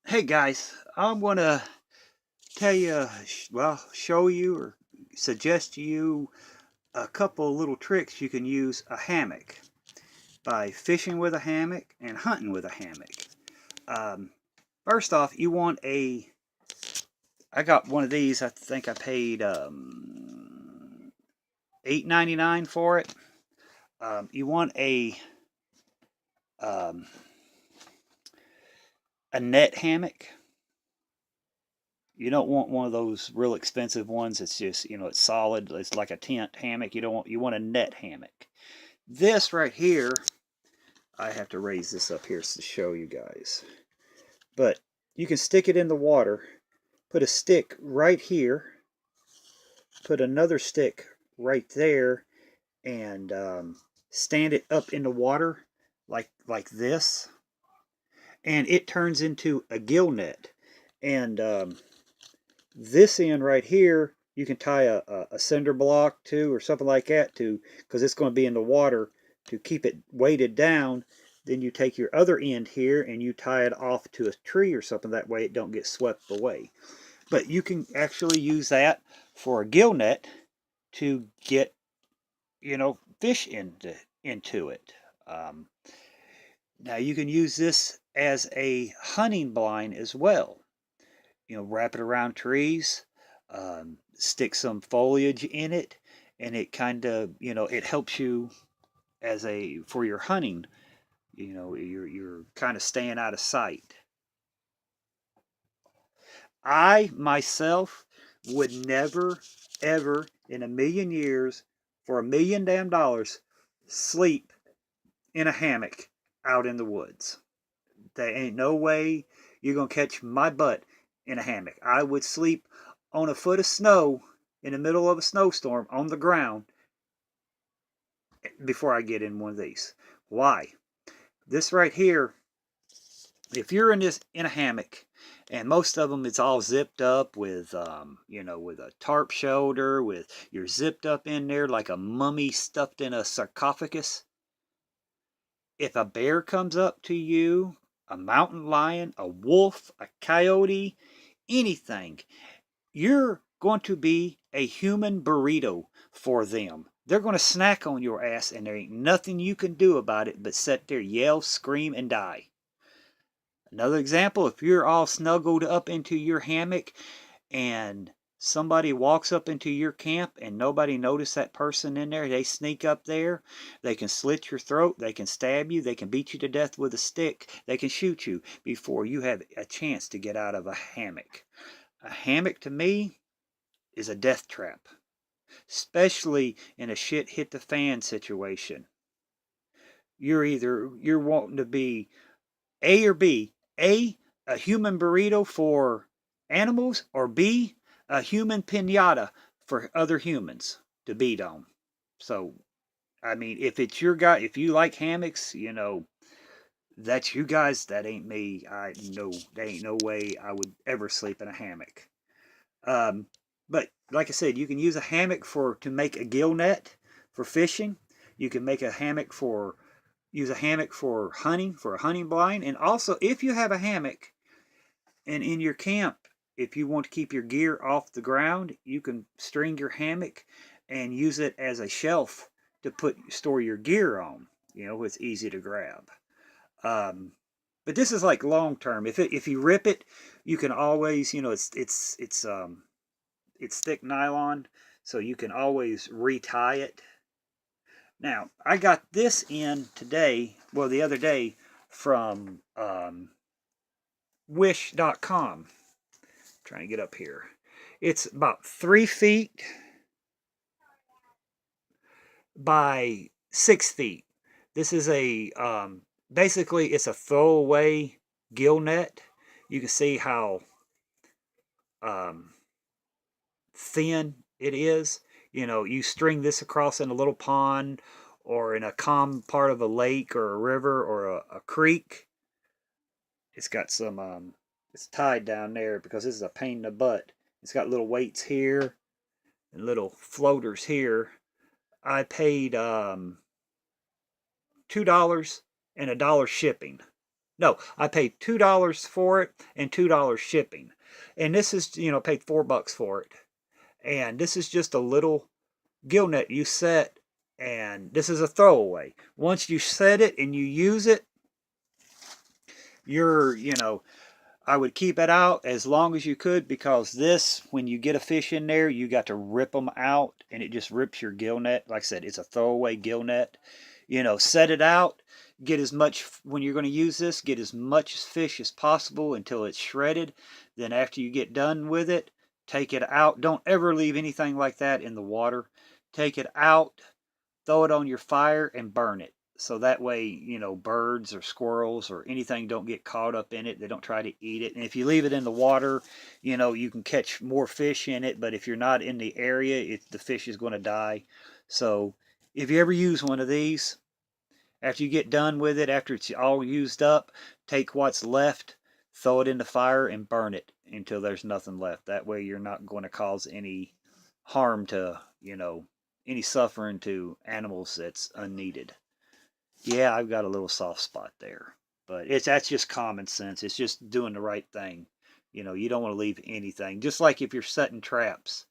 Hey guys, I'm gonna tell you, well, show you or suggest to you a couple of little tricks you can use a hammock by fishing with a hammock and hunting with a hammock. Um, First off, you want I got one of these. I think I paid $8.99 for it. You want um, a net hammock. You don't want one of those real expensive ones. It's just, it's solid. It's like a tent hammock. You want a net hammock. This right here, I have to raise this up here to show you guys. But you can stick it in the water, put a stick right here, put another stick right there, and stand it up in the water like this, and it turns into a gill net. And this end right here, you can tie a cinder block to or something like that to, because it's going to be in the water to keep it weighted down. Then you take your other end here and you tie it off to a tree or something. That way it don't get swept away. But you can actually use that for a gill net to get, fish into it. Um, Now you can use this as a hunting blind as well. Wrap it around trees, stick some foliage in it, and it kind of, it helps you for your hunting. You're kind of staying out of sight. I myself would never, ever in a million years, for a million damn dollars, sleep in a hammock out in the woods. There ain't no way you're gonna catch my butt in a hammock. I would sleep on a foot of snow in the middle of a snowstorm on the ground before I get in one of these. Why? This right here, if you're in a hammock, and most of them it's all zipped up with with a tarp shoulder, with you're zipped up in there like a mummy stuffed in a sarcophagus. If a bear comes up to you, a mountain lion, a wolf, a coyote, anything, you're going to be a human burrito for them. They're going to snack on your ass, and there ain't nothing you can do about it but sit there, yell, scream, and die. Another example, if you're all snuggled up into your hammock and somebody walks up into your camp and nobody noticed that person in there, they sneak up there, they can slit your throat, they can stab you, they can beat you to death with a stick, they can shoot you before you have a chance to get out of a hammock. A hammock to me is a death trap, especially in a shit hit the fan situation. You're wanting to be A or B. A human burrito for animals, or B, a human pinata for other humans to beat on. So, I mean, if it's your guy, if you like hammocks, that's you guys. That ain't me. I know there ain't no way I would ever sleep in a hammock. Um, but like I said, you can use a hammock to make a gill net for fishing. You can make a hammock for use a hammock for hunting, for a hunting blind. And also, if you have a hammock and in your camp, if you want to keep your gear off the ground, you can string your hammock and use it as a shelf to store your gear on. It's easy to grab. Um, but this is like long term. If you rip it, you can always, it's thick nylon, so you can always retie it. Now, I got this in today, well, the other day, from wish.com. Trying to get up here. It's about 3 feet by 6 feet. This is basically, it's a throwaway gill net. You can see how um, thin it is. You string this across in a little pond or in a calm part of a lake or a river or a creek. It's got it's tied down there because this is a pain in the butt. It's got little weights here and little floaters here. I paid $2 and $1 shipping. No, I paid $2 for it and $2 shipping. And this is, you know, paid $4 for it. And this is just a little gill net you set, and this is a throwaway. Once you set it and you use it, you know, I would keep it out as long as you could, because this, when you get a fish in there, you got to rip them out and it just rips your gill net. Like I said, it's a throwaway gill net. You know, set it out, get as much, when you're going to use this, get as much fish as possible until it's shredded. Then after you get done with it, take it out. Don't ever leave anything like that in the water. Take it out, throw it on your fire and burn it. So that way, you know, birds or squirrels or anything don't get caught up in it. They don't try to eat it. And if you leave it in the water, you know, you can catch more fish in it. But if you're not in the area, the fish is going to die. So if you ever use one of these, after you get done with it, after it's all used up, take what's left, throw it in the fire and burn it until there's nothing left. That way you're not going to cause any harm to, you know, any suffering to animals that's unneeded. Yeah, I've got a little soft spot there. But that's just common sense. It's just doing the right thing. You know, you don't want to leave anything. Just like if you're setting traps.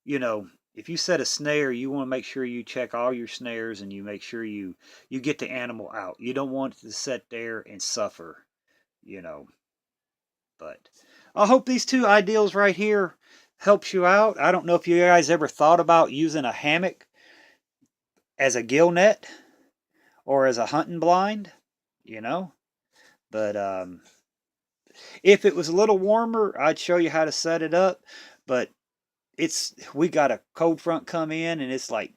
You know, if you set a snare, you want to make sure you check all your snares and you make sure you get the animal out. You don't want it to sit there and suffer, you know. But I hope these two ideals right here helps you out. I don't know if you guys ever thought about using a hammock as a gill net or as a hunting blind, you know. But if it was a little warmer, I'd show you how to set it up. But we got a cold front come in and it's like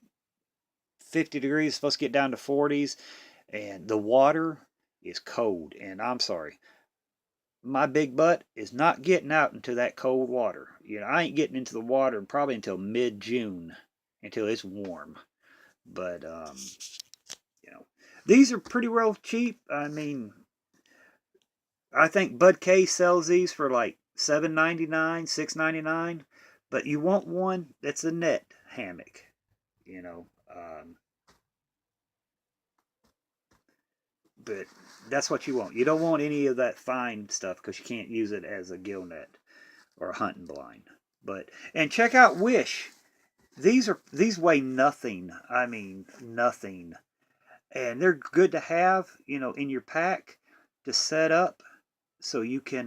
50 degrees, it's supposed to get down to 40s, and the water is cold. And I'm sorry, my big butt is not getting out into that cold water. You know, I ain't getting into the water probably until mid-June, until it's warm. But you know, these are pretty well cheap. I mean, I think Bud K sells these for like $7.99, $6.99. But you want one that's a net hammock, you know. But that's what you want. You don't want any of that fine stuff because you can't use it as a gill net or a hunting blind. And check out Wish. These weigh nothing. I mean nothing. And they're good to have, you know, in your pack to set up so you can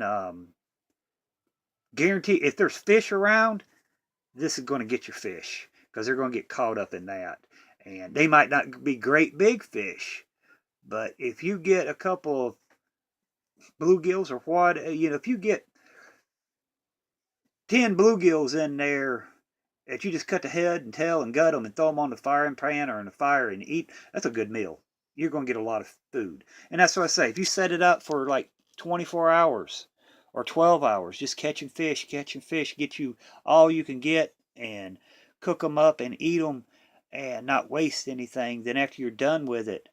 guarantee if there's fish around, this is going to get your fish because they're going to get caught up in that. And they might not be great big fish, but if you get a couple of bluegills or what, you know, if you get 10 bluegills in there that you just cut the head and tail and gut them and throw them on the frying pan or in the fire and eat, that's a good meal. You're going to get a lot of food. And that's what I say. If you set it up for like 24 hours or 12 hours, just catching fish, get you all you can get and cook them up and eat them and not waste anything. Then after you're done with it,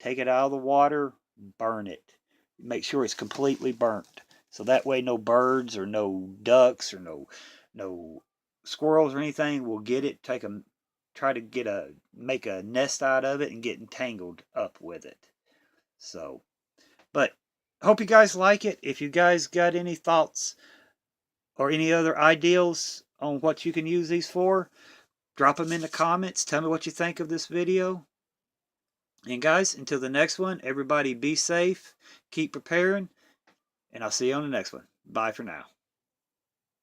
take it out of the water, burn it. Make sure it's completely burnt. So that way no birds or no ducks or no squirrels or anything will get it, try to make a nest out of it and get entangled up with it. So, but hope you guys like it. If you guys got any thoughts or any other ideas on what you can use these for, drop them in the comments. Tell me what you think of this video. And guys, until the next one, everybody be safe, keep preparing, and I'll see you on the next one. Bye for now.